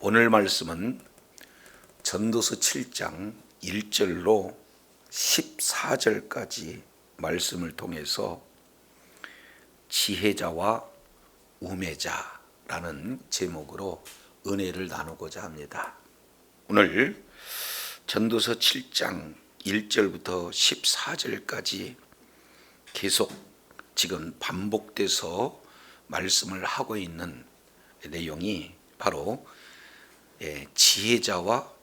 오늘 말씀은 전도서 7장 1절로 14절까지 말씀을 통해서 지혜자와 우매자라는 제목으로 은혜를 나누고자 합니다. 오늘 전도서 7장 1절부터 14절까지 계속 지금 반복돼서 말씀을 하고 있는 내용이 바로 지혜자와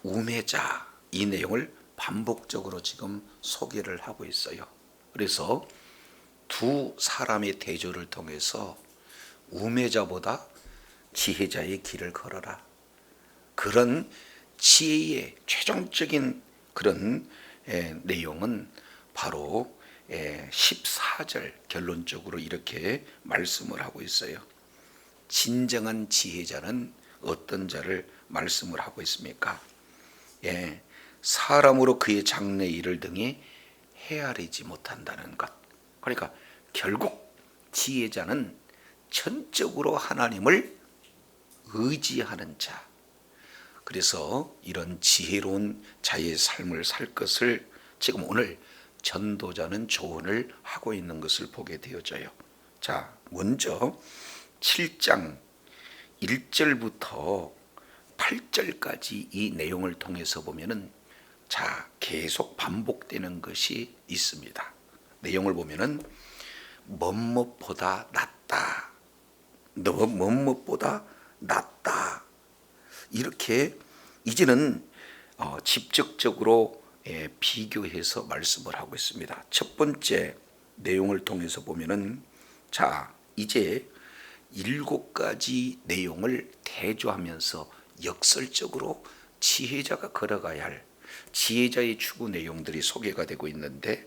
우매자, 이 내용을 반복적으로 지금 소개를 하고 있어요. 그래서 두 사람의 대조를 통해서 우매자보다 지혜자의 길을 걸어라, 그런 지혜의 최종적인 그런 내용은 바로 14절 결론적으로 이렇게 말씀을 하고 있어요. 진정한 지혜자는 어떤 자를 말씀을 하고 있습니까? 사람으로 그의 장래 일을 등에 헤아리지 못한다는 것. 그러니까 결국 지혜자는 전적으로 하나님을 의지하는 자. 그래서 이런 지혜로운 자의 삶을 살 것을 지금 오늘 전도자는 조언을 하고 있는 것을 보게 되어져요. 자, 먼저 7장 1절부터 8절까지 이 내용을 통해서 보면은 계속 반복되는 것이 있습니다. 내용을 보면은 뭐뭐보다 낫다, 뭐뭐보다 낫다, 이렇게 이제는 직접적으로 비교해서 말씀을 하고 있습니다. 첫 번째 내용을 통해서 보면은 이제 7가지 내용을 대조하면서 역설적으로 지혜자가 걸어가야 할 지혜자의 추구 내용들이 소개가 되고 있는데,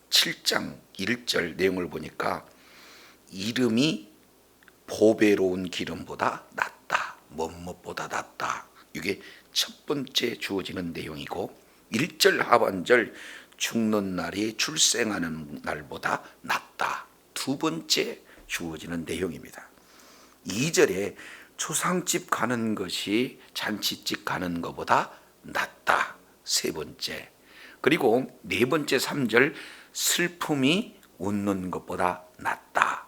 7장 1절 내용을 보니까 이름이 보배로운 기름보다 낫다, 뭐뭐보다 낫다, 이게 첫 번째 주어지는 내용이고, 1절 하반절 죽는 날이 출생하는 날보다 낫다, 두 번째 주어지는 내용입니다. 2절에 초상집 가는 것이 잔치집 가는 것보다 낫다, 세 번째. 그리고 네 번째 3절 슬픔이 웃는 것보다 낫다.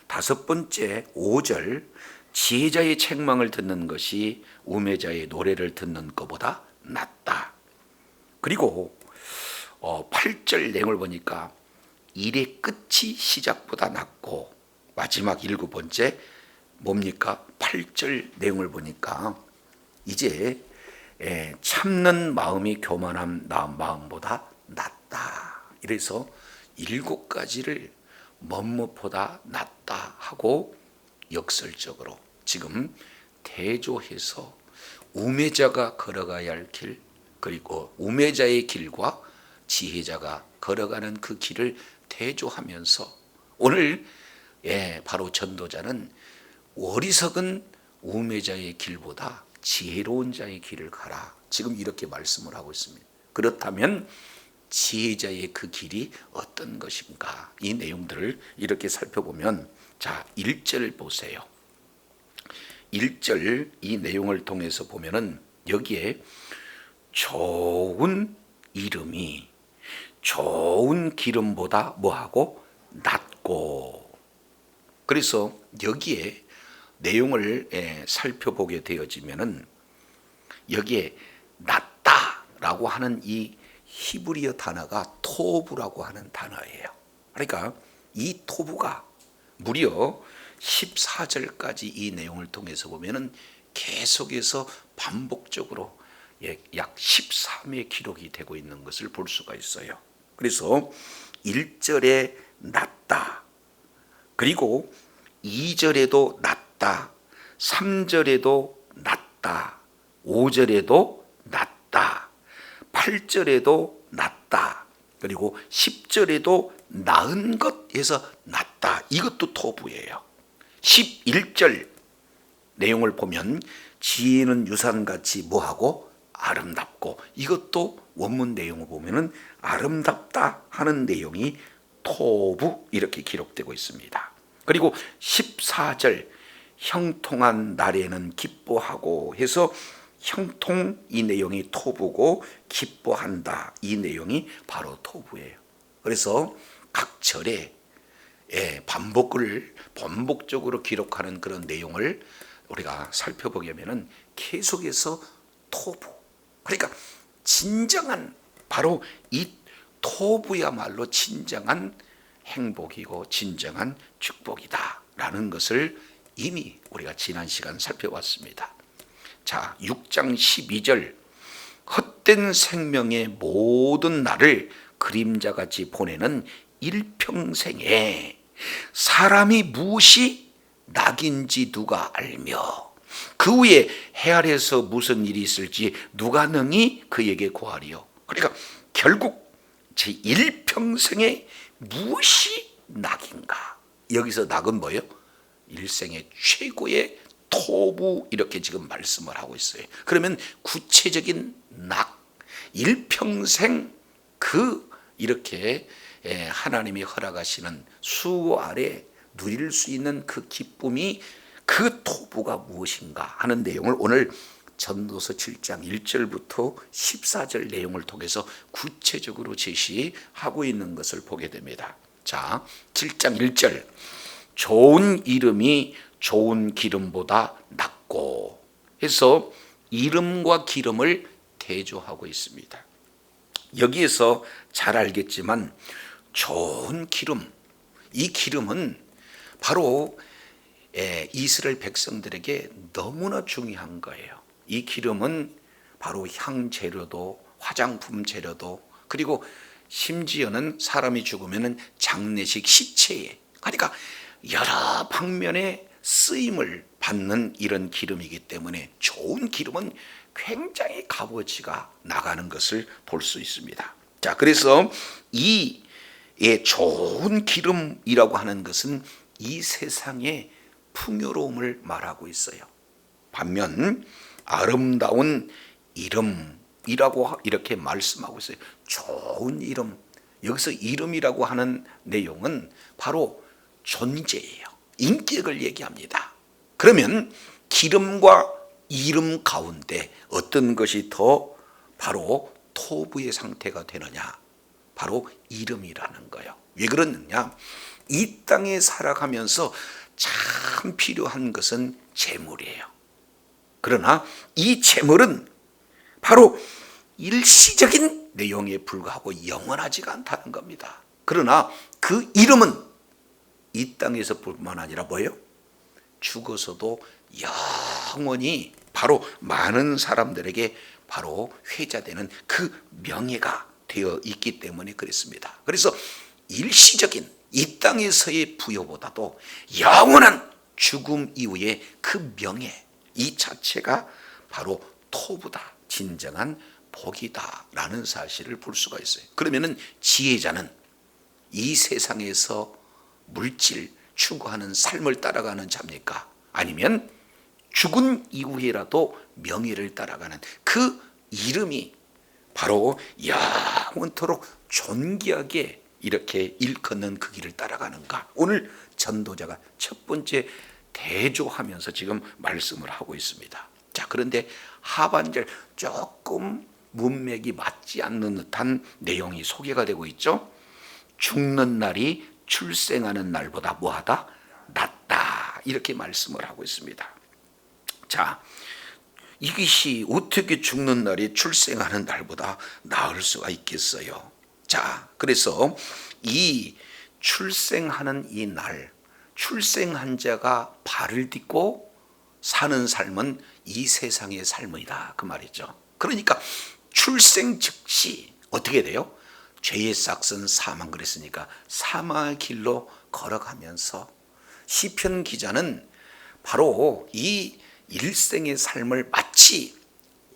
다섯 번째 5절 지혜자의 책망을 듣는 것이 우매자의 노래를 듣는 것보다 낫다. 그리고 8절 내용을 보니까 일의 끝이 시작보다 낫고, 마지막 7번째 뭡니까? 8절 내용을 보니까 이제 참는 마음이 교만한 마음보다 낫다. 이래서 7가지를 뭐뭐보다 낫다 하고 역설적으로 지금 대조해서 우매자가 걸어가야 할 길, 그리고 우매자의 길과 지혜자가 걸어가는 그 길을 대조하면서 오늘 바로 전도자는 어리석은 우매자의 길보다 지혜로운 자의 길을 가라, 지금 이렇게 말씀을 하고 있습니다. 그렇다면 지혜자의 그 길이 어떤 것인가, 이 내용들을 이렇게 살펴보면 1절 보세요. 1절 이 내용을 통해서 보면은 여기에 좋은 이름이 좋은 기름보다 뭐하고 낫고, 그래서 여기에 내용을 살펴보게 되어지면은 여기에 낫다라고 하는 이 히브리어 단어가 토부라고 하는 단어예요. 그러니까 이 토부가 무려 14절까지 이 내용을 통해서 보면은 계속해서 반복적으로 약 13회 기록이 되고 있는 것을 볼 수가 있어요. 그래서 1절에 낫다, 그리고 2절에도 낫다, 3절에도 낫다, 5절에도 낫다, 8절에도 낫다, 그리고 10절에도 나은 것에서 낫다, 이것도 토부예요. 11절 내용을 보면 지혜는 유산같이 뭐하고 아름답고, 이것도 원문 내용을 보면은 아름답다 하는 내용이 토부 이렇게 기록되고 있습니다. 그리고 14절 형통한 날에는 기뻐하고 해서 형통, 이 내용이 토부고 기뻐한다, 이 내용이 바로 토부예요. 그래서 각 절에 반복적으로 기록하는 그런 내용을 우리가 살펴보게 하면은 계속해서 토부, 그러니까 진정한, 바로 이 토부야말로 진정한 행복이고 진정한 축복이다 라는 것을 이미 우리가 지난 시간 살펴봤습니다. 자, 6장 12절, 헛된 생명의 모든 날을 그림자같이 보내는 일평생에 사람이 무엇이 낙인지 누가 알며 그 후에 해 아래서 무슨 일이 있을지 누가 능히 그에게 고하리요. 그러니까 결국 제 일평생에 무엇이 낙인가? 여기서 낙은 뭐예요? 일생의 최고의 토부, 이렇게 지금 말씀을 하고 있어요. 그러면 구체적인 낙, 일평생 이렇게 하나님이 허락하시는 수고 아래 누릴 수 있는 그 기쁨이, 그 토부가 무엇인가 하는 내용을 오늘 전도서 7장 1절부터 14절 내용을 통해서 구체적으로 제시하고 있는 것을 보게 됩니다. 자, 7장 1절, 좋은 이름이 좋은 기름보다 낫고 해서 이름과 기름을 대조하고 있습니다. 여기에서 잘 알겠지만 좋은 기름, 이 기름은 바로 이스라엘 백성들에게 너무나 중요한 거예요. 이 기름은 바로 향재료도, 화장품 재료도, 그리고 심지어는 사람이 죽으면 장례식 시체에, 그러니까 여러 방면에 쓰임을 받는 이런 기름이기 때문에 좋은 기름은 굉장히 값어치가 나가는 것을 볼 수 있습니다. 자, 그래서 이 좋은 기름이라고 하는 것은 이 세상의 풍요로움을 말하고 있어요. 반면 아름다운 이름이라고 이렇게 말씀하고 있어요. 좋은 이름, 여기서 이름이라고 하는 내용은 바로 존재예요. 인격을 얘기합니다. 그러면 기름과 이름 가운데 어떤 것이 더 바로 토부의 상태가 되느냐? 바로 이름이라는 거예요. 왜 그러느냐? 이 땅에 살아가면서 참 필요한 것은 재물이에요. 그러나 이 재물은 바로 일시적인 내용에 불과하고 영원하지가 않다는 겁니다. 그러나 그 이름은 이 땅에서 뿐만 아니라 뭐예요? 죽어서도 영원히 바로 많은 사람들에게 바로 회자되는 그 명예가 되어 있기 때문에 그렇습니다. 그래서 일시적인 이 땅에서의 부여보다도 영원한 죽음 이후의 그 명예, 이 자체가 바로 토부다, 진정한 복이다라는 사실을 볼 수가 있어요. 그러면은 지혜자는 이 세상에서 물질 추구하는 삶을 따라가는 자입니까? 아니면 죽은 이후에라도 명예를 따라가는 그 이름이 바로 영원토록 존귀하게 이렇게 일컫는 그 길을 따라가는가? 오늘 전도자가 첫 번째 대조하면서 지금 말씀을 하고 있습니다. 자, 그런데 하반절 조금 문맥이 맞지 않는 듯한 내용이 소개가 되고 있죠. 죽는 날이 출생하는 날보다 뭐하다? 낫다, 이렇게 말씀을 하고 있습니다. 자, 이것이 어떻게 죽는 날이 출생하는 날보다 나을 수가 있겠어요? 자, 그래서 이 출생하는 이 날, 출생한 자가 발을 딛고 사는 삶은 이 세상의 삶이다, 그 말이죠. 그러니까 출생 즉시 어떻게 돼요? 죄의 싹은 사망, 그랬으니까 사망의 길로 걸어가면서 시편 기자는 바로 이 일생의 삶을 마치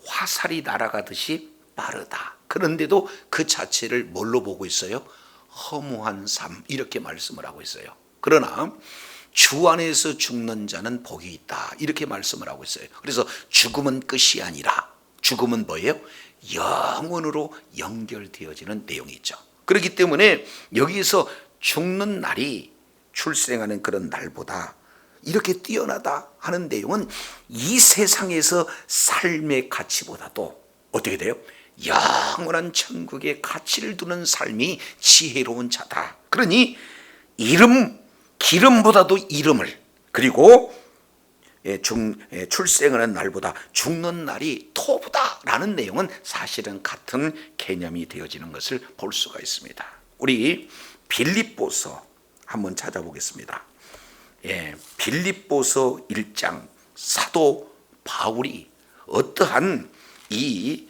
화살이 날아가듯이 빠르다. 그런데도 그 자체를 뭘로 보고 있어요? 허무한 삶, 이렇게 말씀을 하고 있어요. 그러나 주 안에서 죽는 자는 복이 있다, 이렇게 말씀을 하고 있어요. 그래서 죽음은 끝이 아니라 죽음은 뭐예요? 영원으로 연결되어지는 내용이 있죠. 그렇기 때문에 여기서 죽는 날이 출생하는 그런 날보다 이렇게 뛰어나다 하는 내용은 이 세상에서 삶의 가치보다도 어떻게 돼요? 영원한 천국의 가치를 두는 삶이 지혜로운 자다. 그러니 기름보다도 이름을, 그리고 출생하는 날보다 죽는 날이 토부다라는 내용은 사실은 같은 개념이 되어지는 것을 볼 수가 있습니다. 우리 빌립보서 한번 찾아보겠습니다. 빌립보서 1장 사도 바울이 어떠한 이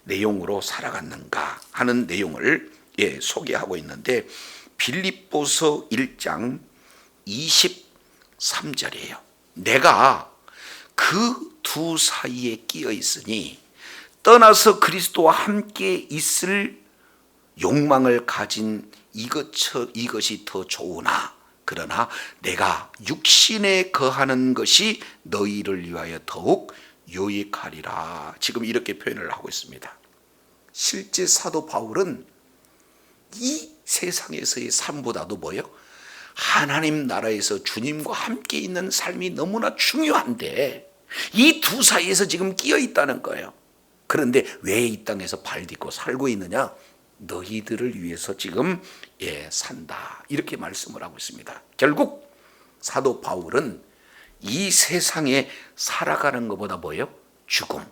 내용으로 살아갔는가 하는 내용을 소개하고 있는데, 빌립보서 1장 23절이에요. 내가 그 두 사이에 끼어 있으니 떠나서 그리스도와 함께 있을 욕망을 가진 이것이 더 좋으나, 그러나 내가 육신에 거하는 것이 너희를 위하여 더욱 유익하리라. 지금 이렇게 표현을 하고 있습니다. 실제 사도 바울은 이 세상에서의 삶보다도 뭐예요? 하나님 나라에서 주님과 함께 있는 삶이 너무나 중요한데 이 두 사이에서 지금 끼어 있다는 거예요. 그런데 왜 이 땅에서 발 딛고 살고 있느냐? 너희들을 위해서 지금 산다, 이렇게 말씀을 하고 있습니다. 결국 사도 바울은 이 세상에 살아가는 것보다 뭐예요? 죽음,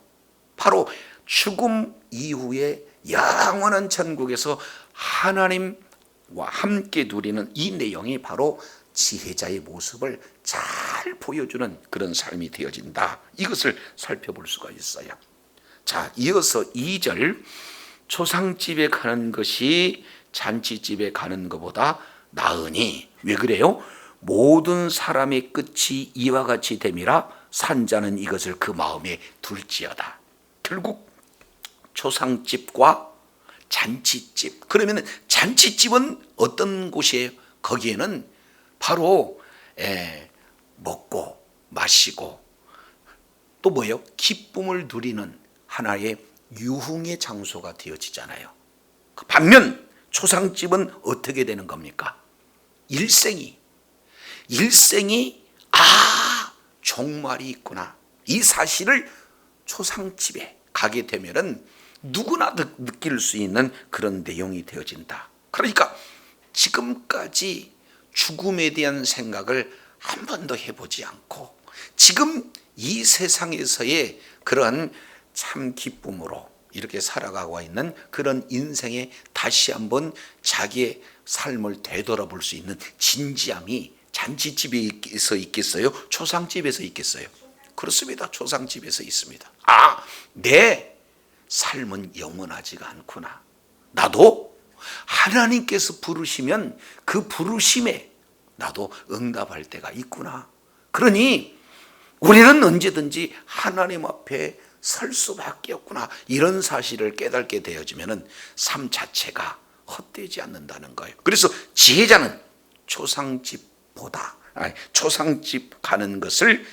바로 죽음 이후에 영원한 천국에서 하나님과 함께 누리는 이 내용이 바로 지혜자의 모습을 잘 보여주는 그런 삶이 되어진다. 이것을 살펴볼 수가 있어요. 자, 이어서 2절, 초상집에 가는 것이 잔치집에 가는 것보다 나으니. 왜 그래요? 모든 사람의 끝이 이와 같이 됨이라 산자는 이것을 그 마음에 둘지어다. 결국 초상집과 잔치집, 그러면 잔치집은 어떤 곳이에요? 거기에는 바로 먹고 마시고 또 뭐예요? 기쁨을 누리는 하나의 유흥의 장소가 되어지잖아요. 반면 초상집은 어떻게 되는 겁니까? 일생이 종말이 있구나, 이 사실을 초상집에 가게 되면은 누구나 느낄 수 있는 그런 내용이 되어진다. 그러니까 지금까지 죽음에 대한 생각을 한 번도 해보지 않고 지금 이 세상에서의 그런 참 기쁨으로 이렇게 살아가고 있는 그런 인생에 다시 한번 자기의 삶을 되돌아볼 수 있는 진지함이 잔치집에서 있겠어요? 초상집에서 있겠어요? 그렇습니다. 초상집에서 있습니다. 내 삶은 영원하지가 않구나. 나도 하나님께서 부르시면 그 부르심에 나도 응답할 때가 있구나. 그러니 우리는 언제든지 하나님 앞에 설 수밖에 없구나. 이런 사실을 깨닫게 되어지면 삶 자체가 헛되지 않는다는 거예요. 그래서 지혜자는 초상집 가는 것을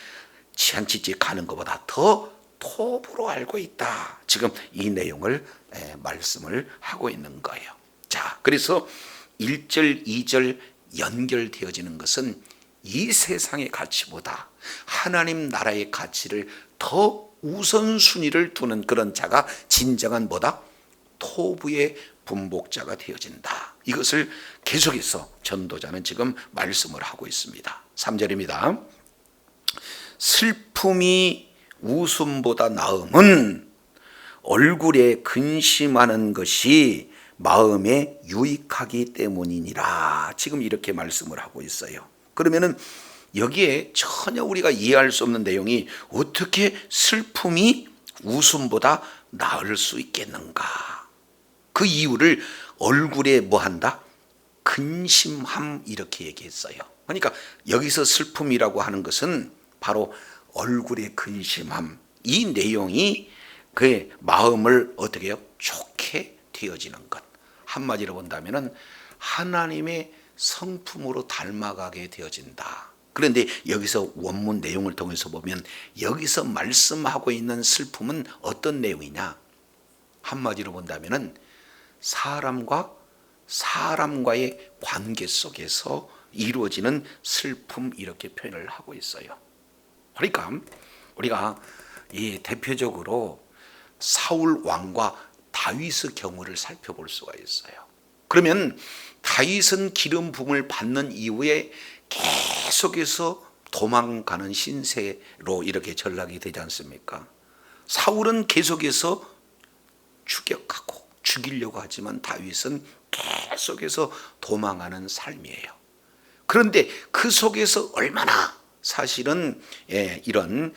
잔치집 가는 것보다 더 톱으로 알고 있다. 지금 이 내용을 말씀을 하고 있는 거예요. 자, 그래서 1절, 2절 연결되어지는 것은 이 세상의 가치보다 하나님 나라의 가치를 더 우선순위를 두는 그런 자가 진정한 토부의 분복자가 되어진다. 이것을 계속해서 전도자는 지금 말씀을 하고 있습니다. 3절입니다. 슬픔이 웃음보다 나음은 얼굴에 근심하는 것이 마음에 유익하기 때문이니라. 지금 이렇게 말씀을 하고 있어요. 그러면은 여기에 전혀 우리가 이해할 수 없는 내용이 어떻게 슬픔이 웃음보다 나을 수 있겠는가? 그 이유를 얼굴에 뭐한다? 근심함, 이렇게 얘기했어요. 그러니까 여기서 슬픔이라고 하는 것은 바로 얼굴의 근심함, 이 내용이 그의 마음을 어떻게 해요? 좋게 되어지는 것. 한마디로 본다면 하나님의 성품으로 닮아가게 되어진다. 그런데 여기서 원문 내용을 통해서 보면 여기서 말씀하고 있는 슬픔은 어떤 내용이냐? 한마디로 본다면 사람과의 관계 속에서 이루어지는 슬픔 이렇게 표현을 하고 있어요. 그러니까 우리가 이 대표적으로 사울 왕과 다윗의 경우를 살펴볼 수가 있어요. 그러면 다윗은 기름 부음을 받는 이후에 계속해서 도망가는 신세로 이렇게 전락이 되지 않습니까? 사울은 계속해서 추격하고 죽이려고 하지만 다윗은 계속해서 도망하는 삶이에요. 그런데 그 속에서 얼마나 사실은 이런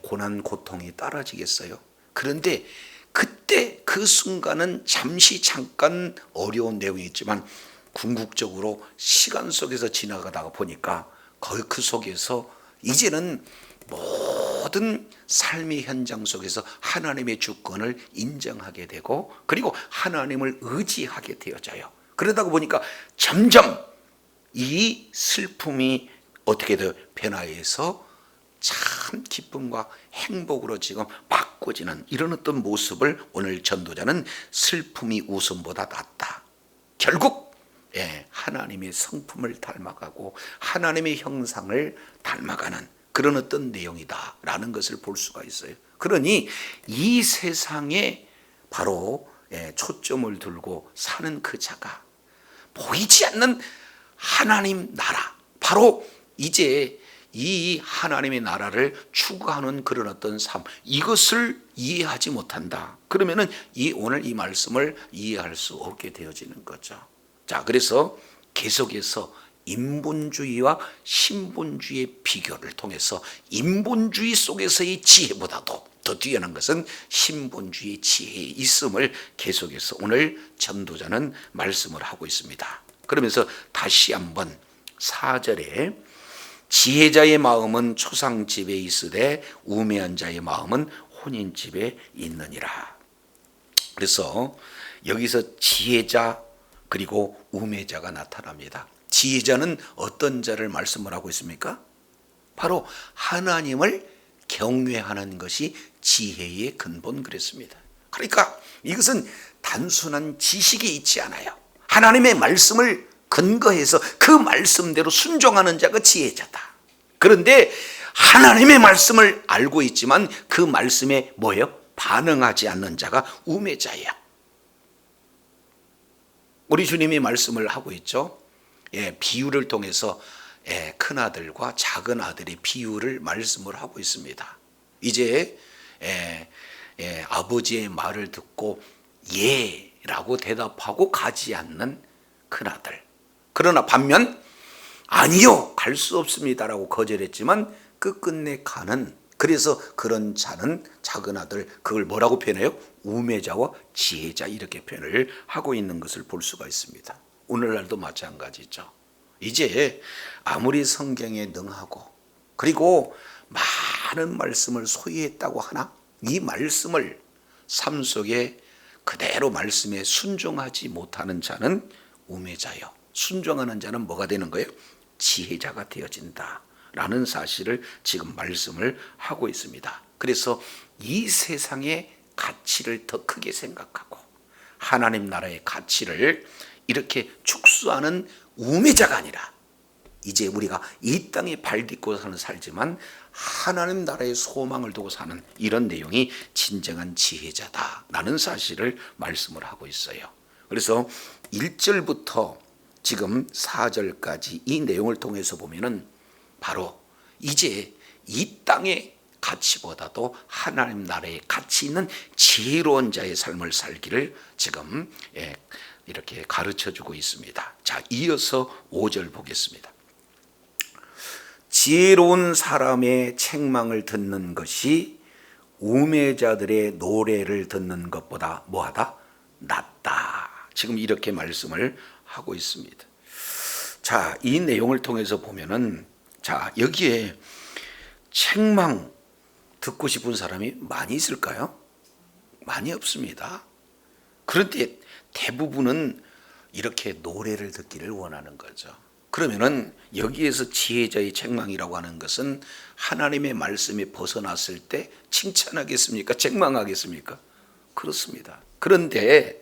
고난 고통이 따라지겠어요. 그런데 그때 그 순간은 잠깐 어려운 내용이 있지만 궁극적으로 시간 속에서 지나가다가 보니까 그 속에서 이제는 모든 삶의 현장 속에서 하나님의 주권을 인정하게 되고 그리고 하나님을 의지하게 되어져요. 그러다가 보니까 점점 이 슬픔이 어떻게 더 변화해서 참 기쁨과 행복으로 지금 바꿔지는 이런 어떤 모습을 오늘 전도자는 슬픔이 웃음보다 낫다. 결국 하나님의 성품을 닮아가고 하나님의 형상을 닮아가는 그런 어떤 내용이다라는 것을 볼 수가 있어요. 그러니 이 세상에 바로 초점을 두고 사는 그 자가 보이지 않는 하나님 나라, 바로 이제 이 하나님의 나라를 추구하는 그런 어떤 삶, 이것을 이해하지 못한다. 그러면은 오늘 이 말씀을 이해할 수 없게 되어지는 거죠. 자, 그래서 계속해서 인본주의와 신본주의의 비교를 통해서 인본주의 속에서의 지혜보다도 더 뛰어난 것은 신본주의의 지혜에 있음을 계속해서 오늘 전도자는 말씀을 하고 있습니다. 그러면서 다시 한번 4절에 지혜자의 마음은 초상집에 있으되 우매한 자의 마음은 혼인집에 있느니라. 그래서 여기서 지혜자 그리고 우매자가 나타납니다. 지혜자는 어떤 자를 말씀을 하고 있습니까? 바로 하나님을 경외하는 것이 지혜의 근본 그랬습니다. 그러니까 이것은 단순한 지식이 있지 않아요. 하나님의 말씀을 근거해서 그 말씀대로 순종하는 자가 지혜자다. 그런데 하나님의 말씀을 알고 있지만 그 말씀에 뭐예요? 반응하지 않는 자가 우매자예요. 우리 주님이 말씀을 하고 있죠. 비유를 통해서 큰아들과 작은 아들의 비유를 말씀을 하고 있습니다. 이제 아버지의 말을 듣고 예라고 대답하고 가지 않는 큰아들, 그러나 반면 아니요 갈 수 없습니다라고 거절했지만 끝끝내 가는, 그래서 그런 자는 작은 아들, 그걸 뭐라고 표현해요? 우매자와 지혜자 이렇게 표현을 하고 있는 것을 볼 수가 있습니다. 오늘날도 마찬가지죠. 이제 아무리 성경에 능하고 그리고 많은 말씀을 소유했다고 하나 이 말씀을 삶 속에 그대로 말씀에 순종하지 못하는 자는 우매자요, 순종하는 자는 뭐가 되는 거예요? 지혜자가 되어진다 라는 사실을 지금 말씀을 하고 있습니다. 그래서 이 세상의 가치를 더 크게 생각하고 하나님 나라의 가치를 이렇게 축소하는 우매자가 아니라 이제 우리가 이 땅에 발 딛고 살지만 하나님 나라의 소망을 두고 사는 이런 내용이 진정한 지혜자다라는 사실을 말씀을 하고 있어요. 그래서 1절부터 지금 4절까지 이 내용을 통해서 보면은 바로 이제 이 땅의 가치보다도 하나님 나라의 가치 있는 지혜로운 자의 삶을 살기를 지금 이렇게 가르쳐주고 있습니다. 자, 이어서 5절 보겠습니다. 지혜로운 사람의 책망을 듣는 것이 우매자들의 노래를 듣는 것보다 뭐하다? 낫다. 지금 이렇게 말씀을 하고 있습니다. 자, 이 내용을 통해서 보면은 자, 여기에 책망 듣고 싶은 사람이 많이 있을까요? 많이 없습니다. 그런데 대부분은 이렇게 노래를 듣기를 원하는 거죠. 그러면은 여기에서 지혜자의 책망이라고 하는 것은 하나님의 말씀에 벗어났을 때 칭찬하겠습니까? 책망하겠습니까? 그렇습니다. 그런데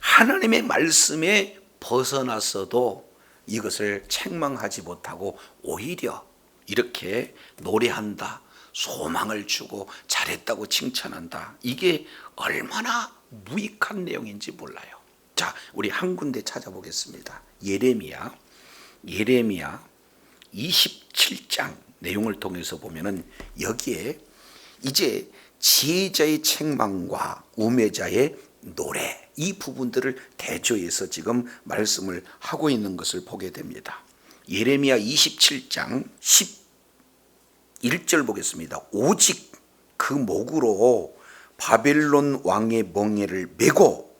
하나님의 말씀에 벗어났어도 이것을 책망하지 못하고 오히려 이렇게 노래한다, 소망을 주고 잘했다고 칭찬한다. 이게 얼마나 무익한 내용인지 몰라요. 자, 우리 한 군데 찾아보겠습니다. 예레미야 27장 내용을 통해서 보면은 여기에 이제 지혜자의 책망과 우매자의 노래, 이 부분들을 대조해서 지금 말씀을 하고 있는 것을 보게 됩니다. 예레미야 27장 11절 보겠습니다. 오직 그 목으로 바벨론 왕의 멍에를 메고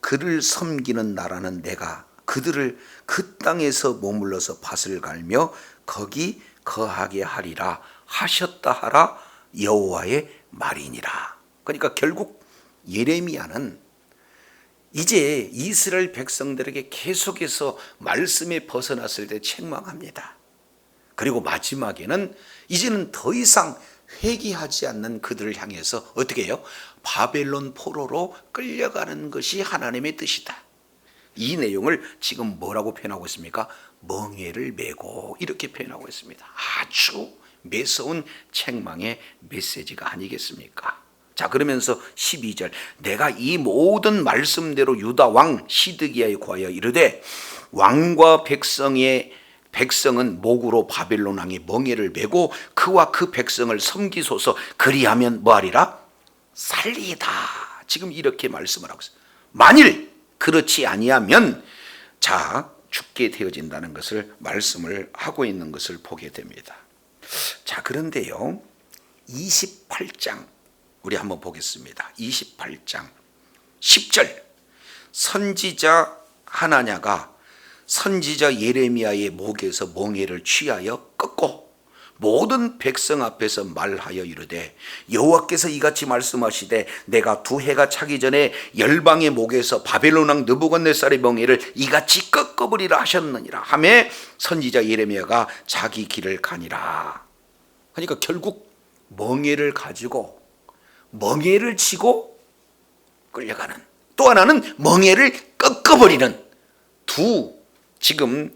그를 섬기는 나라는 내가 그들을 그 땅에서 머물러서 밭을 갈며 거기 거하게 하리라 하셨다 하라 여호와의 말이니라. 그러니까 결국 예레미야는 이제 이스라엘 백성들에게 계속해서 말씀에 벗어났을 때 책망합니다. 그리고 마지막에는 이제는 더 이상 회개하지 않는 그들을 향해서 어떻게 해요? 바벨론 포로로 끌려가는 것이 하나님의 뜻이다. 이 내용을 지금 뭐라고 표현하고 있습니까? 멍에를 메고 이렇게 표현하고 있습니다. 아주 매서운 책망의 메시지가 아니겠습백니까? 자, 그러면서 12절 내가 이 모든 말씀대로 유다 왕 시드기야에 구하여 이르되 왕과 백성은 목으로 바벨론 왕의 멍에를 메고 그와 그 백성을 섬기소서. 그리하면 뭐하리라? 살리이다. 지금 이렇게 말씀을 하고 있어요. 만일 그렇지 아니하면 자 죽게 되어진다는 것을 말씀을 하고 있는 것을 보게 됩니다. 자, 그런데요 28장 우리 한번 보겠습니다. 28장 10절 선지자 하나냐가 선지자 예레미야의 목에서 멍에를 취하여 꺾고 모든 백성 앞에서 말하여 이르되 여호와께서 이같이 말씀하시되 내가 두 해가 차기 전에 열방의 목에서 바벨론 왕 느부갓네살의 멍에를 이같이 꺾어버리라 하셨느니라 하매 선지자 예레미야가 자기 길을 가니라. 그러니까 결국 멍에를 가지고 멍에를 치고 끌려가는, 또 하나는 멍에를 꺾어버리는 두 지금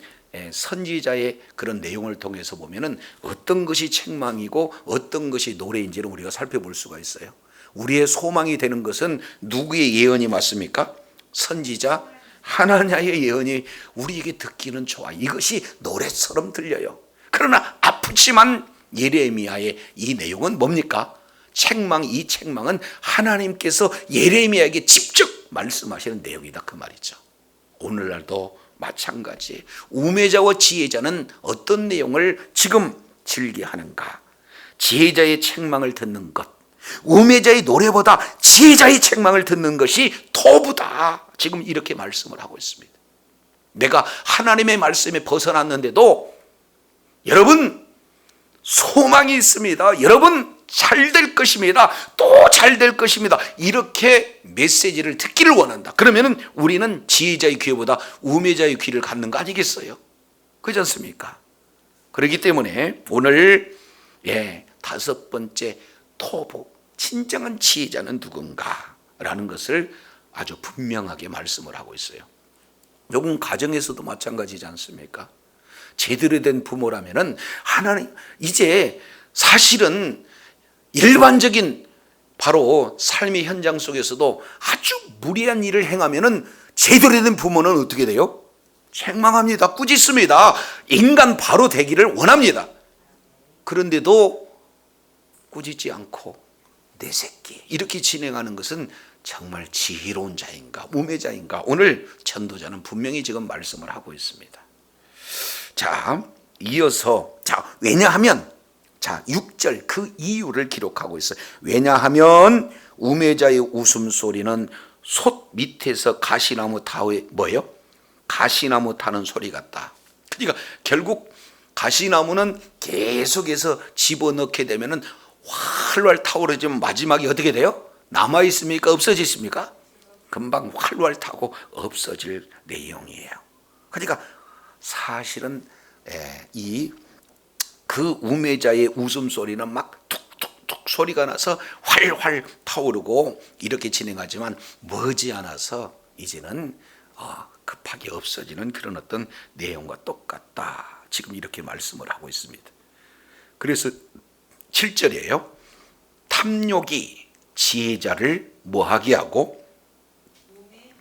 선지자의 그런 내용을 통해서 보면은 어떤 것이 책망이고 어떤 것이 노래인지를 우리가 살펴볼 수가 있어요. 우리의 소망이 되는 것은 누구의 예언이 맞습니까? 선지자 하나냐의 예언이 우리에게 듣기는 좋아. 이것이 노래처럼 들려요. 그러나 아프지만 예레미야의 이 내용은 뭡니까? 이 책망은 하나님께서 예레미야에게 직접 말씀하시는 내용이다, 그 말이죠. 오늘날도 마찬가지. 우매자와 지혜자는 어떤 내용을 지금 즐겨하는가? 지혜자의 책망을 듣는 것, 우매자의 노래보다 지혜자의 책망을 듣는 것이 토부다. 지금 이렇게 말씀을 하고 있습니다. 내가 하나님의 말씀에 벗어났는데도 여러분 소망이 있습니다. 여러분 잘 될 것입니다. 또 잘 될 것입니다. 이렇게 메시지를 듣기를 원한다. 그러면 우리는 지혜자의 귀보다 우매자의 귀를 갖는 거 아니겠어요? 그렇지 않습니까? 그렇기 때문에 오늘 다섯 번째 토부, 진정한 지혜자는 누군가 라는 것을 아주 분명하게 말씀을 하고 있어요. 요건 가정에서도 마찬가지지 않습니까? 제대로 된 부모라면은 하나님 이제 사실은 일반적인 바로 삶의 현장 속에서도 아주 무리한 일을 행하면은 제대로 된 부모는 어떻게 돼요? 책망합니다. 꾸짖습니다. 인간 바로 되기를 원합니다. 그런데도 꾸짖지 않고 내 새끼 이렇게 진행하는 것은 정말 지혜로운 자인가 우매자인가? 오늘 전도자는 분명히 지금 말씀을 하고 있습니다. 자, 이어서 왜냐하면 6절 그 이유를 기록하고 있어요. 왜냐하면 우매자의 웃음소리는 솥 밑에서 가시나무 뭐예요? 가시나무 타는 소리 같다. 그러니까 결국 가시나무는 계속해서 집어넣게 되면은 활활 타오르지만 마지막에 어떻게 돼요? 남아있습니까? 없어지십니까? 금방 활활 타고 없어질 내용이에요. 그러니까 사실은 그 우매자의 웃음소리는 막 툭툭툭 소리가 나서 활활 타오르고 이렇게 진행하지만 머지않아서 이제는 급하게 없어지는 그런 어떤 내용과 똑같다. 지금 이렇게 말씀을 하고 있습니다. 그래서 7절이에요. 탐욕이 지혜자를 뭐하게 하고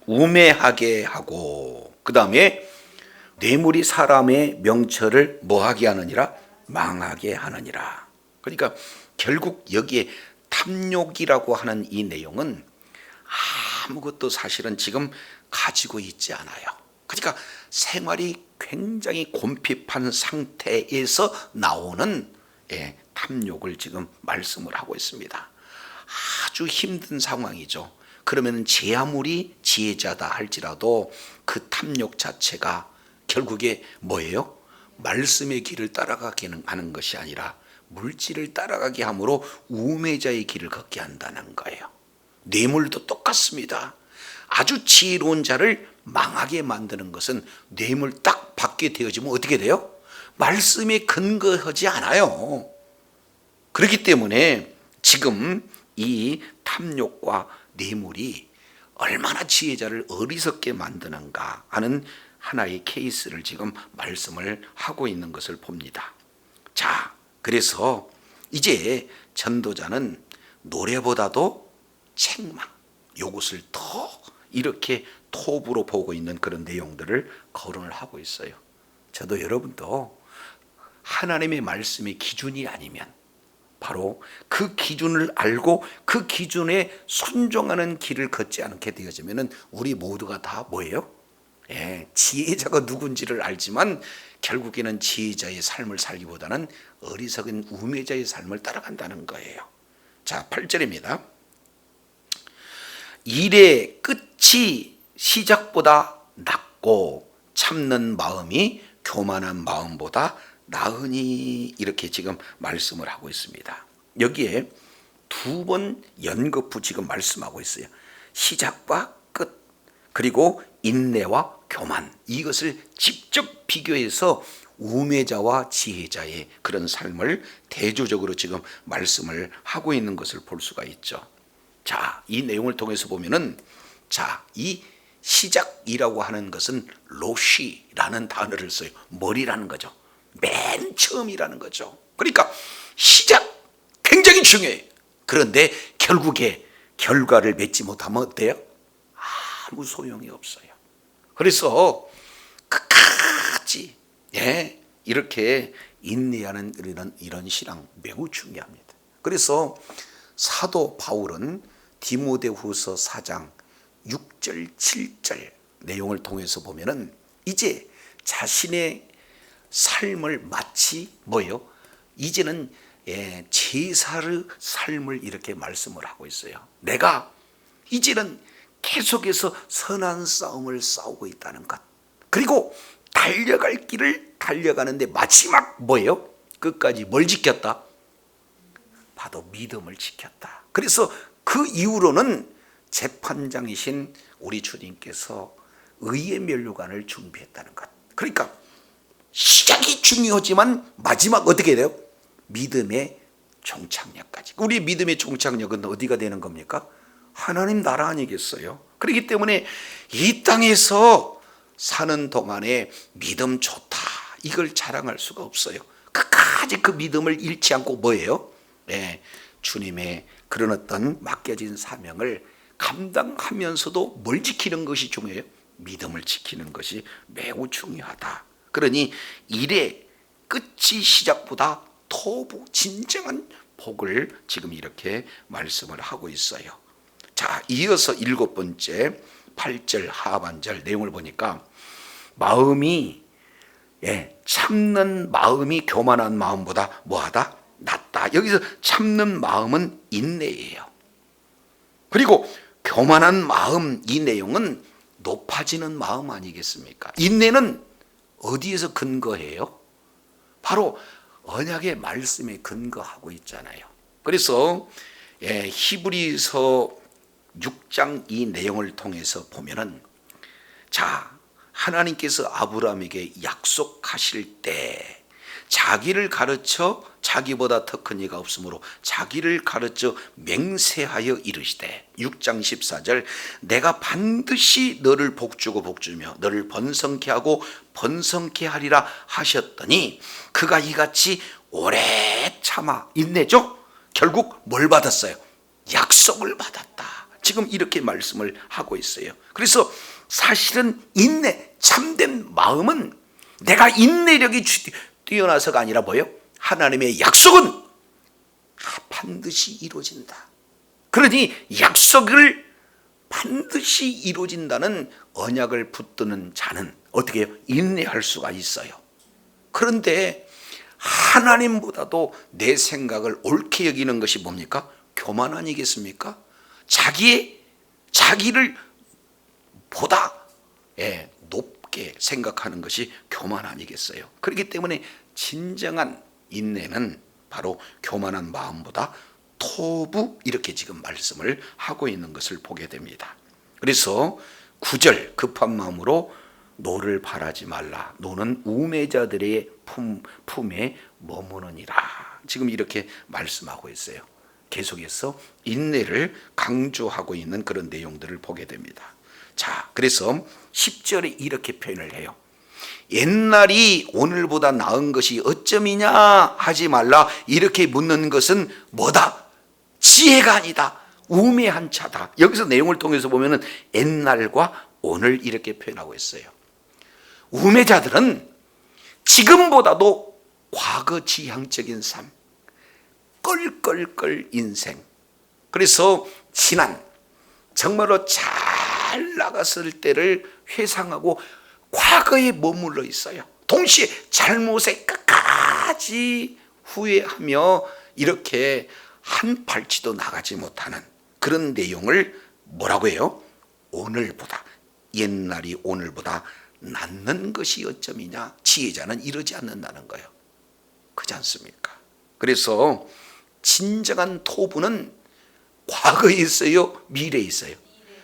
우매하게 하고, 그 다음에 뇌물이 사람의 명철을 뭐하게 하느니라? 망하게 하느니라. 그러니까 결국 여기에 탐욕이라고 하는 이 내용은 아무것도 사실은 지금 가지고 있지 않아요. 그러니까 생활이 굉장히 곤핍한 상태에서 나오는 탐욕을 지금 말씀을 하고 있습니다. 아주 힘든 상황이죠. 그러면 제 아무리 지혜자다 할지라도 그 탐욕 자체가 결국에 뭐예요? 말씀의 길을 따라가게 하는 것이 아니라 물질을 따라가게 함으로 우매자의 길을 걷게 한다는 거예요. 뇌물도 똑같습니다. 아주 지혜로운 자를 망하게 만드는 것은 뇌물 딱 받게 되어지면 어떻게 돼요? 말씀에 근거하지 않아요. 그렇기 때문에 지금 이 탐욕과 뇌물이 얼마나 지혜자를 어리석게 만드는가 하는 하나의 케이스를 지금 말씀을 하고 있는 것을 봅니다. 자, 그래서 이제 전도자는 노래보다도 책망, 이것을 더 이렇게 톱으로 보고 있는 그런 내용들을 거론을 하고 있어요. 저도 여러분도 하나님의 말씀의 기준이 아니면 바로 그 기준을 알고 그 기준에 순종하는 길을 걷지 않게 되어지면 우리 모두가 다 뭐예요? 지혜자가 누군지를 알지만 결국에는 지혜자의 삶을 살기보다는 어리석은 우매자의 삶을 따라간다는 거예요. 자, 8절입니다. 일의 끝이 시작보다 낫고 참는 마음이 교만한 마음보다 나으니, 이렇게 지금 말씀을 하고 있습니다. 여기에 두 번 연거푸 지금 말씀하고 있어요. 시작과 끝, 그리고 인내와 교만, 이것을 직접 비교해서 우매자와 지혜자의 그런 삶을 대조적으로 지금 말씀을 하고 있는 것을 볼 수가 있죠. 자, 이 내용을 통해서 보면은, 자, 이 시작이라고 하는 것은 로시라는 단어를 써요. 머리라는 거죠. 맨 처음이라는 거죠. 그러니까 시작 굉장히 중요해요. 그런데 결국에 결과를 맺지 못하면 어때요? 아무 소용이 없어요. 그래서 끝까지 이렇게 인내하는 이런 신앙 매우 중요합니다. 그래서 사도 바울은 디모데후서 4장 6절 7절 내용을 통해서 보면은 이제 자신의 삶을 마치 뭐예요? 이제는 제사의 삶을 이렇게 말씀을 하고 있어요. 내가 이제는 계속해서 선한 싸움을 싸우고 있다는 것, 그리고 달려갈 길을 달려가는데 마지막 뭐예요? 끝까지 뭘 지켰다? 바로 믿음을 지켰다. 그래서 그 이후로는 재판장이신 우리 주님께서 의의 면류관을 준비했다는 것. 그러니까 시작이 중요하지만 마지막 어떻게 돼요? 믿음의 종착역까지. 우리 믿음의 종착역은 어디가 되는 겁니까? 하나님 나라 아니겠어요? 그렇기 때문에 이 땅에서 사는 동안에 믿음 좋다, 이걸 자랑할 수가 없어요. 끝까지 그 믿음을 잃지 않고 뭐예요? 주님의 그런 어떤 맡겨진 사명을 감당하면서도 뭘 지키는 것이 중요해요? 믿음을 지키는 것이 매우 중요하다. 그러니 일의 끝이 시작보다 토부, 진정한 복을 지금 이렇게 말씀을 하고 있어요. 자, 이어서 7번째 8절 하반절 내용을 보니까 마음이 참는 마음이 교만한 마음보다 뭐하다? 낫다. 여기서 참는 마음은 인내예요. 그리고 교만한 마음, 이 내용은 높아지는 마음 아니겠습니까? 인내는 어디에서 근거해요? 바로 언약의 말씀에 근거하고 있잖아요. 그래서 히브리서 6장 이 내용을 통해서 보면은, 자, 하나님께서 아브라함에게 약속하실 때 자기를 가르쳐 자기보다 더 큰 이가 없으므로 자기를 가르쳐 맹세하여 이르시되 6장 14절 내가 반드시 너를 복주고 복주며 너를 번성케 하고 번성케 하리라 하셨더니 그가 이같이 오래 참아 인내죠. 결국 뭘 받았어요? 약속을 받았다. 지금 이렇게 말씀을 하고 있어요. 그래서 사실은 인내, 참된 마음은 내가 인내력이 뛰어나서가 아니라 뭐예요? 하나님의 약속은 반드시 이루어진다. 그러니 약속을 반드시 이루어진다는 언약을 붙드는 자는 어떻게 해요? 인내할 수가 있어요. 그런데 하나님보다도 내 생각을 옳게 여기는 것이 뭡니까? 교만 아니겠습니까? 자기를 보다 높게 생각하는 것이 교만 아니겠어요? 그렇기 때문에 진정한 인내는 바로 교만한 마음보다 토부 이렇게 지금 말씀을 하고 있는 것을 보게 됩니다. 그래서 9절 급한 마음으로 노를 바라지 말라. 노는 우매자들의 품에 머무느니라. 지금 이렇게 말씀하고 있어요. 계속해서 인내를 강조하고 있는 그런 내용들을 보게 됩니다. 자, 그래서 10절에 이렇게 표현을 해요. 옛날이 오늘보다 나은 것이 어쩌미냐 하지 말라. 이렇게 묻는 것은 뭐다? 지혜가 아니다. 우매한 차다. 여기서 내용을 통해서 보면은 옛날과 오늘 이렇게 표현하고 있어요. 우매자들은 지금보다도 과거 지향적인 삶, 껄껄껄 인생. 그래서 지난 정말로 잘 나갔을 때를 회상하고 과거에 머물러 있어요. 동시에 잘못에 끝까지 후회하며 이렇게 한 발치도 나가지 못하는 그런 내용을 뭐라고 해요? 오늘보다, 옛날이 오늘보다 낫는 것이 어쩌미냐. 지혜자는 이러지 않는다는 거예요. 그렇지 않습니까? 그래서 진정한 토부는 과거에 있어요? 미래에 있어요?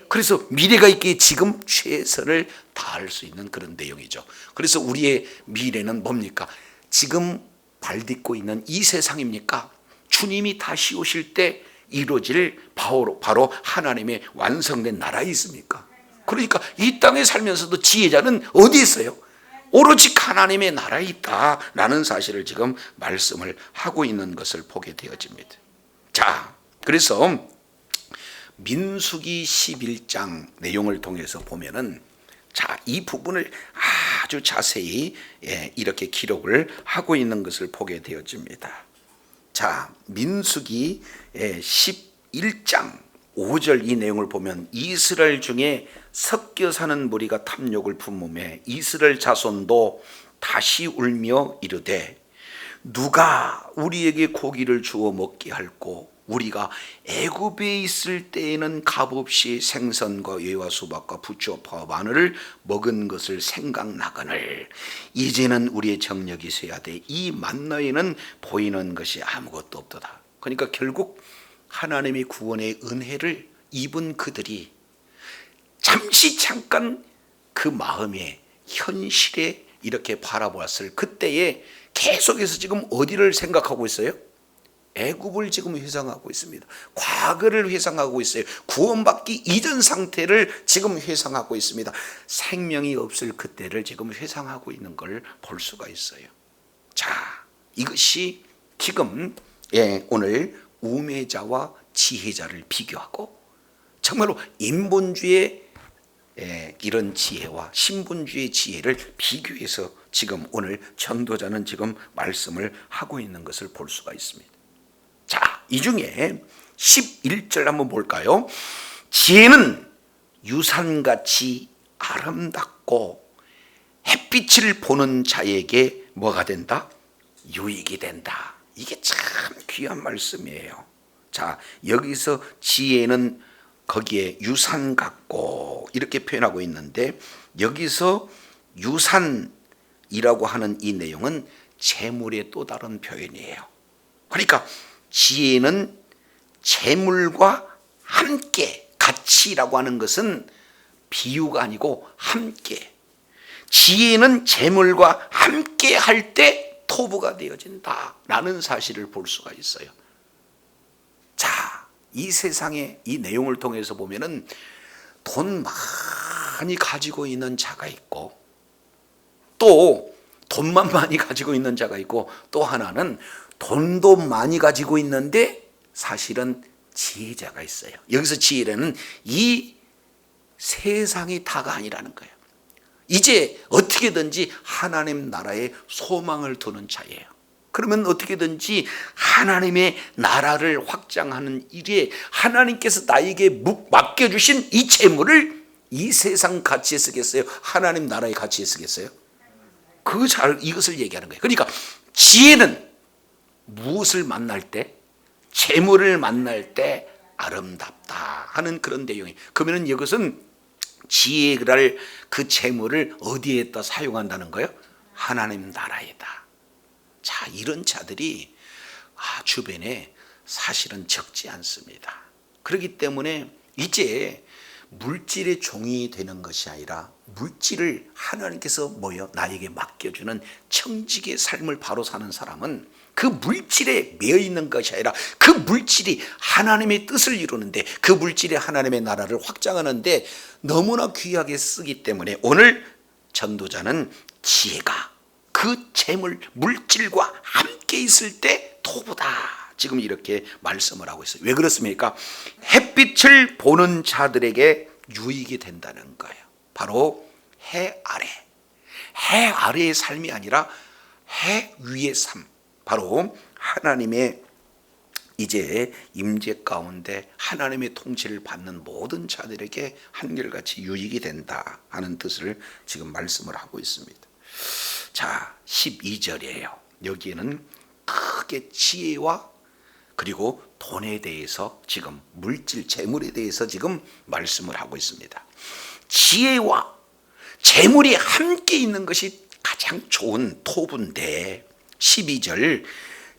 그래서 미래가 있기에 지금 최선을 다할 수 있는 그런 내용이죠. 그래서 우리의 미래는 뭡니까? 지금 발 딛고 있는 이 세상입니까? 주님이 다시 오실 때 이루어질 바로 하나님의 완성된 나라에 있습니까? 그러니까 이 땅에 살면서도 지혜자는 어디에 있어요? 오로지 하나님의 나라에 있다라는 사실을 지금 말씀을 하고 있는 것을 보게 되어집니다. 자, 그래서 민수기 11장 내용을 통해서 보면은 자, 이 부분을 아주 자세히 이렇게 기록을 하고 있는 것을 보게 되어집니다. 자, 민수기 11장 5절 이 내용을 보면 이스라엘 중에 섞여 사는 무리가 탐욕을 품음에 이스라엘 자손도 다시 울며 이르되 누가 우리에게 고기를 주어 먹게 할꼬 우리가 애굽에 있을 때에는 값없이 생선과 예와 수박과 부추와 마늘을 먹은 것을 생각나거늘 이제는 우리의 정력이 쇠하되 이 만나에는 보이는 것이 아무것도 없도다. 그러니까 결국 하나님의 구원의 은혜를 입은 그들이 잠깐 그 마음의 현실에 이렇게 바라보았을 그때에 계속해서 지금 어디를 생각하고 있어요? 애굽을 지금 회상하고 있습니다. 과거를 회상하고 있어요. 구원받기 이전 상태를 지금 회상하고 있습니다. 생명이 없을 그때를 지금 회상하고 있는 걸 볼 수가 있어요. 자, 이것이 지금 오늘 우매자와 지혜자를 비교하고 정말로 인본주의의 이런 지혜와 신본주의의 지혜를 비교해서 지금 오늘 전도자는 지금 말씀을 하고 있는 것을 볼 수가 있습니다. 자, 이 중에 11절 한번 볼까요? 지혜는 유산같이 아름답고 햇빛을 보는 자에게 뭐가 된다? 유익이 된다. 이게 참 귀한 말씀이에요. 자, 여기서 지혜는 거기에 유산 같고 이렇게 표현하고 있는데 여기서 유산이라고 하는 이 내용은 재물의 또 다른 표현이에요. 그러니까 지혜는 재물과 함께, 같이라고 하는 것은 비유가 아니고 함께. 지혜는 재물과 함께 할 때 토부가 되어진다라는 사실을 볼 수가 있어요. 자, 이 세상의 이 내용을 통해서 보면은 돈 많이 가지고 있는 자가 있고, 또 돈만 많이 가지고 있는 자가 있고, 또 하나는 돈도 많이 가지고 있는데 사실은 지혜자가 있어요. 여기서 지혜라는 이 세상이 다가 아니라는 거예요. 이제 어떻게든지 하나님 나라에 소망을 두는 자예요. 그러면 어떻게든지 하나님의 나라를 확장하는 일에 하나님께서 나에게 맡겨주신 이 재물을 이 세상 가치에 쓰겠어요? 하나님 나라의 가치에 쓰겠어요? 이것을 얘기하는 거예요. 그러니까 지혜는 무엇을 만날 때, 재물을 만날 때 아름답다 하는 그런 내용이에요. 그러면 이것은 지혜를 그 재물을 어디에다 사용한다는 거예요? 하나님 나라에다. 자, 이런 자들이 주변에 사실은 적지 않습니다. 그렇기 때문에 이제 물질의 종이 되는 것이 아니라 물질을 하나님께서 나에게 맡겨주는 청직의 삶을 바로 사는 사람은 그 물질에 매여 있는 것이 아니라 그 물질이 하나님의 뜻을 이루는데, 그 물질이 하나님의 나라를 확장하는데 너무나 귀하게 쓰기 때문에 오늘 전도자는 지혜가 그 재물 물질과 함께 있을 때 토부다, 지금 이렇게 말씀을 하고 있어요. 왜 그렇습니까? 햇빛을 보는 자들에게 유익이 된다는 거예요. 바로 해 아래의 삶이 아니라 해 위의 삶, 바로 하나님의 이제 임재 가운데 하나님의 통치를 받는 모든 자들에게 한결같이 유익이 된다 하는 뜻을 지금 말씀을 하고 있습니다. 자, 12절이에요. 여기에는 크게 지혜와 그리고 돈에 대해서, 지금 물질 재물에 대해서 지금 말씀을 하고 있습니다. 지혜와 재물이 함께 있는 것이 가장 좋은 토부인데, 12절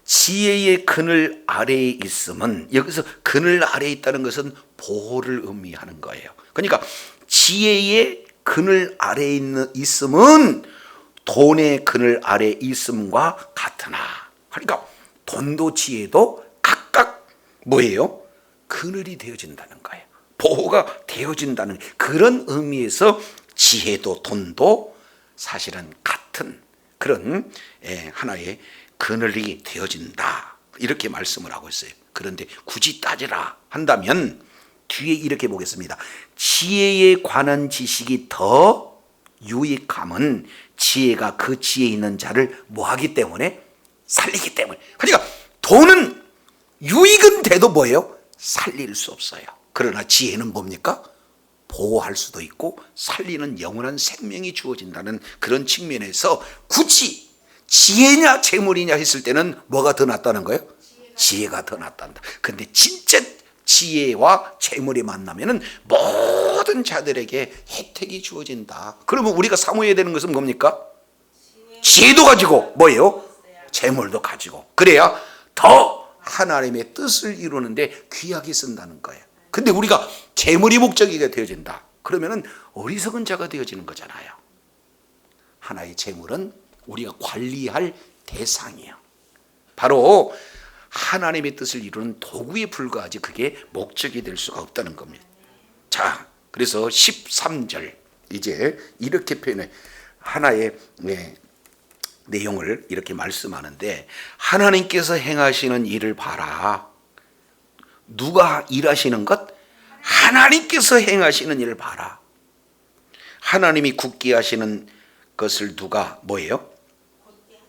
지혜의 그늘 아래에 있음은, 여기서 그늘 아래에 있다는 것은 보호를 의미하는 거예요. 그러니까 지혜의 그늘 아래에 있음은 돈의 그늘 아래에 있음과 같으나, 그러니까 돈도 지혜도 각각 뭐예요? 그늘이 되어진다는 거예요. 보호가 되어진다는 그런 의미에서 지혜도 돈도 사실은 같은 그런 하나의 그늘이 되어진다, 이렇게 말씀을 하고 있어요. 그런데 굳이 따지라 한다면 뒤에 이렇게 보겠습니다. 지혜에 관한 지식이 더 유익함은 지혜가 그 지혜 있는 자를 뭐하기 때문에? 살리기 때문에. 그러니까 돈은 유익은 돼도 뭐예요? 살릴 수 없어요. 그러나 지혜는 뭡니까? 보호할 수도 있고 살리는 영원한 생명이 주어진다는 그런 측면에서 굳이 지혜냐 재물이냐 했을 때는 뭐가 더 낫다는 거예요? 지혜가 더 낫단다. 근데 진짜 지혜와 재물이 만나면은 모든 자들에게 혜택이 주어진다. 그러면 우리가 사모해야 되는 것은 뭡니까? 지혜도 가지고 뭐예요? 재물도 가지고, 그래야 더 하나님의 뜻을 이루는데 귀하게 쓴다는 거예요. 근데 우리가 재물이 목적이가 되어진다, 그러면은 어리석은 자가 되어지는 거잖아요. 하나의 재물은 우리가 관리할 대상이에요. 바로 하나님의 뜻을 이루는 도구에 불과하지 그게 목적이 될 수가 없다는 겁니다. 자, 그래서 13절 이제 이렇게 표현해, 하나의 내용을 이렇게 말씀하는데, 하나님께서 행하시는 일을 봐라. 누가 일하시는 것? 하나님께서 행하시는 일을 봐라. 하나님이 굳게 하시는 것을 누가 뭐예요?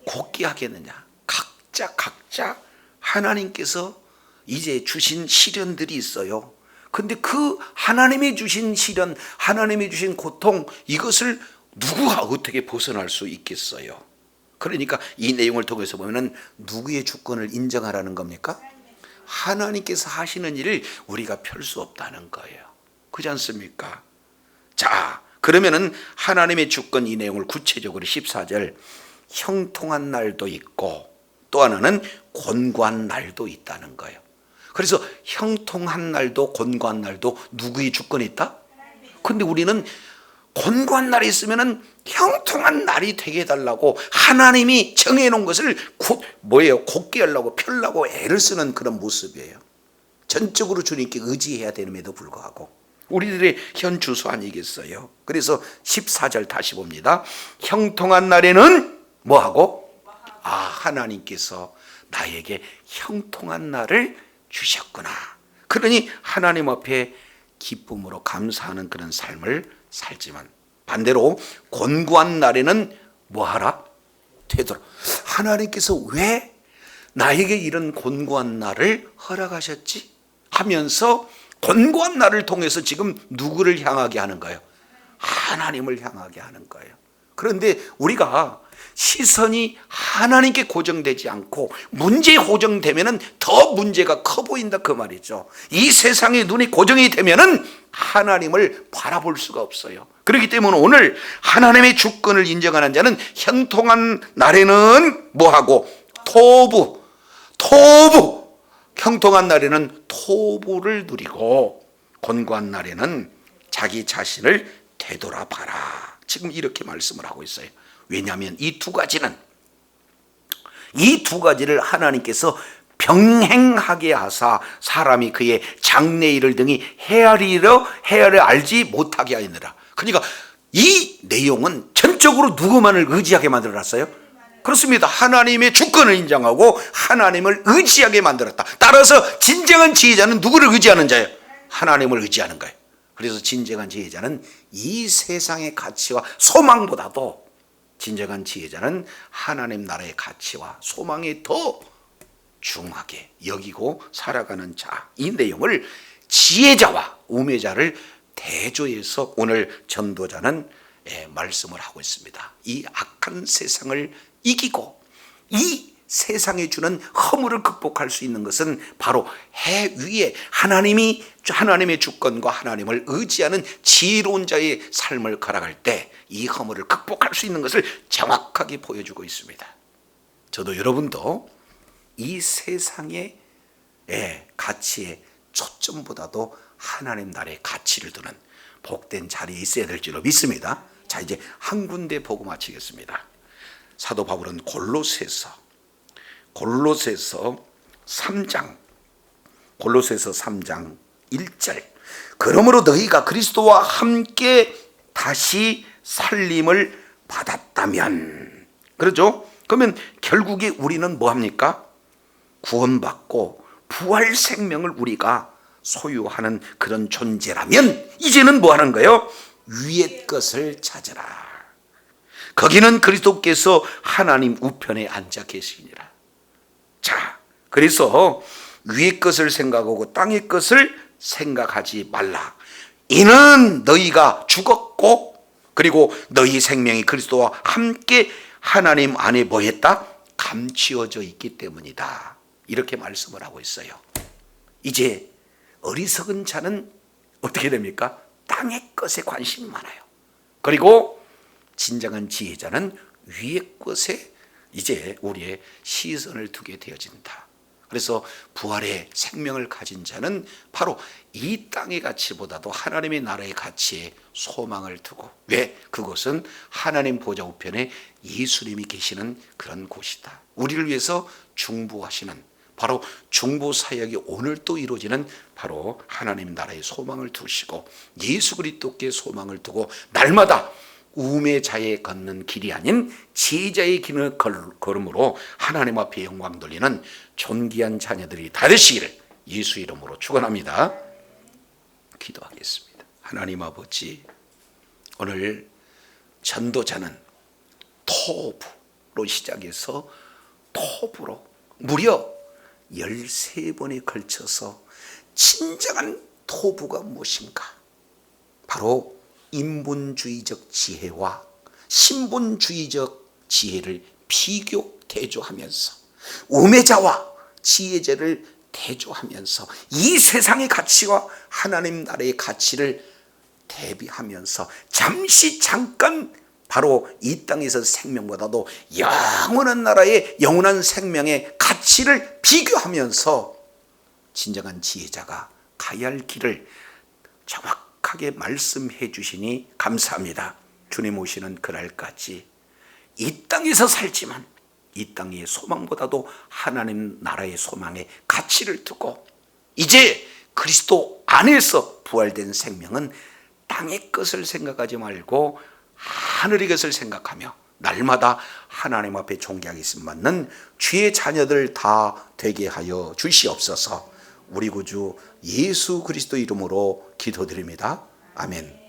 곧게 하겠느냐. 각자 하나님께서 이제 주신 시련들이 있어요. 근데 그 하나님이 주신 시련, 하나님이 주신 고통, 이것을 누구가 어떻게 벗어날 수 있겠어요? 그러니까 이 내용을 통해서 보면은 누구의 주권을 인정하라는 겁니까? 하나님께서 하시는 일을 우리가 펼 수 없다는 거예요. 그렇지 않습니까? 자, 그러면은 하나님의 주권, 이 내용을 구체적으로 14절, 형통한 날도 있고 또 하나는 곤고한 날도 있다는 거예요. 그래서 형통한 날도 곤고한 날도 누구의 주권이 있다? 근데 우리는 곤고한 날이 있으면은 형통한 날이 되게 해달라고 하나님이 정해놓은 것을 곧게 하려고 펴려고 애를 쓰는 그런 모습이에요. 전적으로 주님께 의지해야 됨에도 불구하고 우리들의 현 주소 아니겠어요? 그래서 14절 다시 봅니다. 형통한 날에는 뭐하고? 하나님께서 나에게 형통한 날을 주셨구나. 그러니 하나님 앞에 기쁨으로 감사하는 그런 삶을 살지만, 반대로 곤고한 날에는 뭐하라? 되돌아. 하나님께서 왜 나에게 이런 곤고한 날을 허락하셨지? 하면서 곤고한 날을 통해서 지금 누구를 향하게 하는 거예요? 하나님을 향하게 하는 거예요. 그런데 우리가 시선이 하나님께 고정되지 않고 문제에 고정되면은 더 문제가 커 보인다 그 말이죠. 이 세상의 눈이 고정이 되면은 하나님을 바라볼 수가 없어요. 그렇기 때문에 오늘 하나님의 주권을 인정하는 자는 형통한 날에는 뭐하고? 토부. 형통한 날에는 토부를 누리고 곤고한 날에는 자기 자신을 되돌아봐라. 지금 이렇게 말씀을 하고 있어요. 왜냐하면 이 두 가지를 하나님께서 병행하게 하사 사람이 그의 장래일을 등이 헤아려 알지 못하게 하였느라. 그러니까 이 내용은 전적으로 누구만을 의지하게 만들어놨어요? 그렇습니다. 하나님의 주권을 인정하고 하나님을 의지하게 만들었다. 따라서 진정한 지혜자는 누구를 의지하는 자예요? 하나님을 의지하는 거예요. 그래서 진정한 지혜자는 이 세상의 가치와 소망보다도 진정한 지혜자는 하나님 나라의 가치와 소망에 더 중하게 여기고 살아가는 자. 이 내용을 지혜자와 우매자를 대조해서 오늘 전도자는 말씀을 하고 있습니다. 이 악한 세상을 이기고 이 세상에 주는 허물을 극복할 수 있는 것은 바로 해 위에 하나님의 주권과 하나님을 의지하는 지혜로운 자의 삶을 걸어갈 때 이 허물을 극복할 수 있는 것을 정확하게 보여주고 있습니다. 저도 여러분도 이 세상의 가치의 초점보다도 하나님 나라의 가치를 두는 복된 자리에 있어야 될 줄로 믿습니다. 자, 이제 한 군데 보고 마치겠습니다. 사도 바울은 골로새서 3장 1절, 그러므로 너희가 그리스도와 함께 다시 살림을 받았다면, 그렇죠? 그러면 결국에 우리는 뭐합니까? 구원받고 부활 생명을 우리가 소유하는 그런 존재라면 이제는 뭐하는 거예요? 위의 것을 찾으라. 거기는 그리스도께서 하나님 우편에 앉아 계시니라. 자, 그래서 위의 것을 생각하고 땅의 것을 생각하지 말라. 이는 너희가 죽었고 그리고 너희 생명이 그리스도와 함께 하나님 안에 뭐했다? 감추어져 있기 때문이다. 이렇게 말씀을 하고 있어요. 이제 어리석은 자는 어떻게 됩니까? 땅의 것에 관심이 많아요. 그리고 진정한 지혜자는 위의 것에 이제 우리의 시선을 두게 되어진다. 그래서 부활의 생명을 가진 자는 바로 이 땅의 가치보다도 하나님의 나라의 가치에 소망을 두고, 왜? 그곳은 하나님 보좌 우편에 예수님이 계시는 그런 곳이다. 우리를 위해서 중보하시는, 바로 중보 사역이 오늘 또 이루어지는 바로 하나님 나라의 소망을 두시고 예수 그리스도께 소망을 두고 날마다 우매자에 걷는 길이 아닌 지혜자의 길을 걸음으로 하나님 앞에 영광 돌리는 존귀한 자녀들이 다 되시기를 예수 이름으로 축원합니다. 기도하겠습니다. 하나님 아버지, 오늘 전도자는 토부로 시작해서 토부로 무려 13번에 걸쳐서 진정한 토부가 무엇인가? 바로 인본주의적 지혜와 신본주의적 지혜를 비교 대조하면서 우매자와 지혜자를 대조하면서 이 세상의 가치와 하나님 나라의 가치를 대비하면서 잠깐 바로 이 땅에서 생명보다도 영원한 나라의 영원한 생명의 가치를 비교하면서 진정한 지혜자가 가야 할 길을 정확하게 정확하게 말씀해 주시니 감사합니다. 주님 오시는 그날까지 이 땅에서 살지만 이 땅의 소망보다도 하나님 나라의 소망에 가치를 두고 이제 그리스도 안에서 부활된 생명은 땅의 것을 생각하지 말고 하늘의 것을 생각하며 날마다 하나님 앞에 존귀하게 있음 받는 주의 자녀들 다 되게 하여 주시옵소서. 우리 구주 예수 그리스도 이름으로 기도드립니다. 아멘.